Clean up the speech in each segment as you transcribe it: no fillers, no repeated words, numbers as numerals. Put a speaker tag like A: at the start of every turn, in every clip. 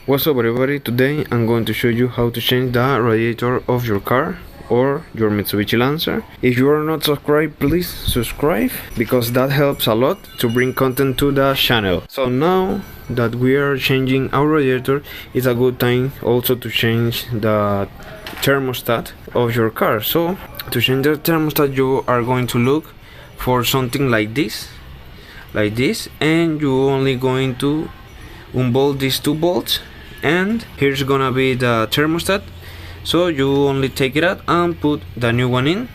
A: What's up everybody, today I'm going to show you how to change the radiator of your car or your Mitsubishi Lancer. If you are not subscribed, please subscribe because that helps a lot to bring content to the channel. So now that we are changing our radiator, it's a good time also to change the thermostat of your car. So to change the thermostat, you are going to look for something like this, and you're only going to unbolt these two bolts, and here's gonna be the thermostat. So you only take it out and put the new one in,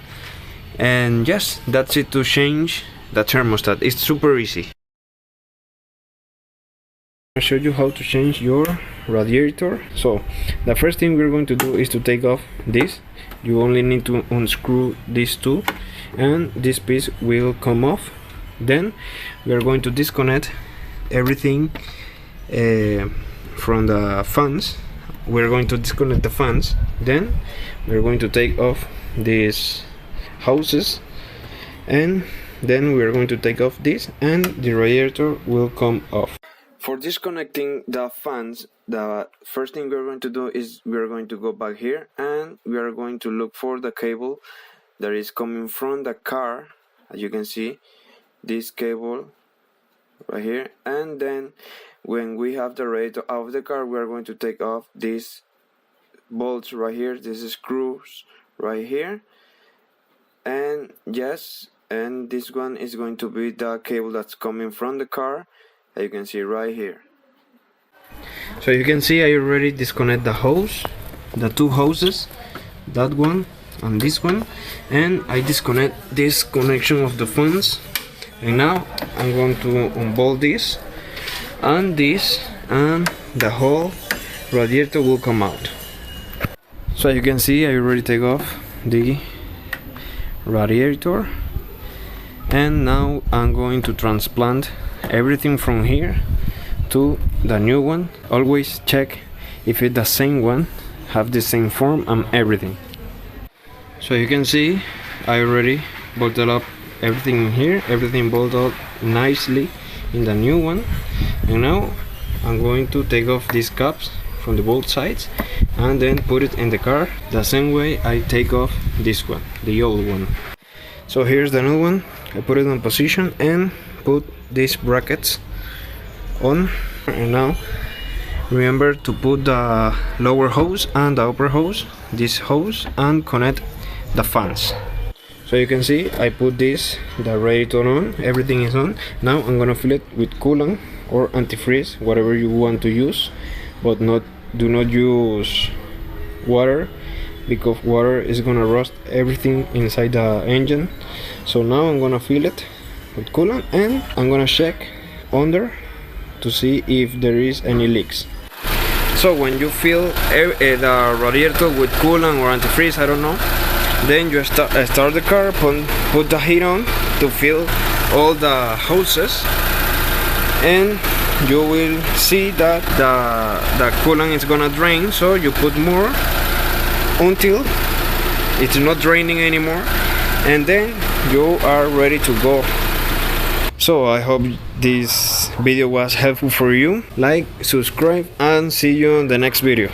A: and yes, that's it to change the thermostat. It's super easy. I'll show you how to change your radiator. So the first thing we're going to do is to take off this. You only need to unscrew these two and this piece will come off. Then we are going to disconnect everything from the fans. We're going to disconnect the fans. Then we're going to take off these hoses, and then we're going to take off this, and the radiator will come off. For disconnecting the fans, the first thing we're going to do is we're going to go back here and we are going to look for the cable that is coming from the car. As you can see, this cable right here, and then when we have the radiator out of the car, we are going to take off these bolts right here, these screws right here, and yes, and this one is going to be the cable that's coming from the car, as you can see right here. So you can see I already disconnect the hose, the two hoses, that one and this one, and I disconnect this connection of the fans. And now I'm going to unbolt this, and the whole radiator will come out. So you can see I already take off the radiator, and now I'm going to transplant everything from here to the new one. Always check if it's the same one, have the same form and everything. So you can see I already bolted up everything in here, everything bolted up nicely in the new one. And now I'm going to take off these caps from the both sides and then put it in the car the same way I take off this one, the old one. So here's the new one. I put it on position and put these brackets on. And now remember to put the lower hose and the upper hose, this hose, and connect the fans. So you can see I put the radiator on, everything is on. Now I'm gonna fill it with coolant or antifreeze, whatever you want to use, but do not use water, because water is gonna rust everything inside the engine. So now I'm gonna fill it with coolant, and I'm gonna check under to see if there is any leaks. So when you fill the radiator with coolant or antifreeze, I don't know, then you start the car, put the heat on to fill all the hoses, and you will see that the coolant is gonna drain. So you put more until it's not draining anymore, and then you are ready to go. So I hope this video was helpful for you. Like, subscribe, and see you in the next video.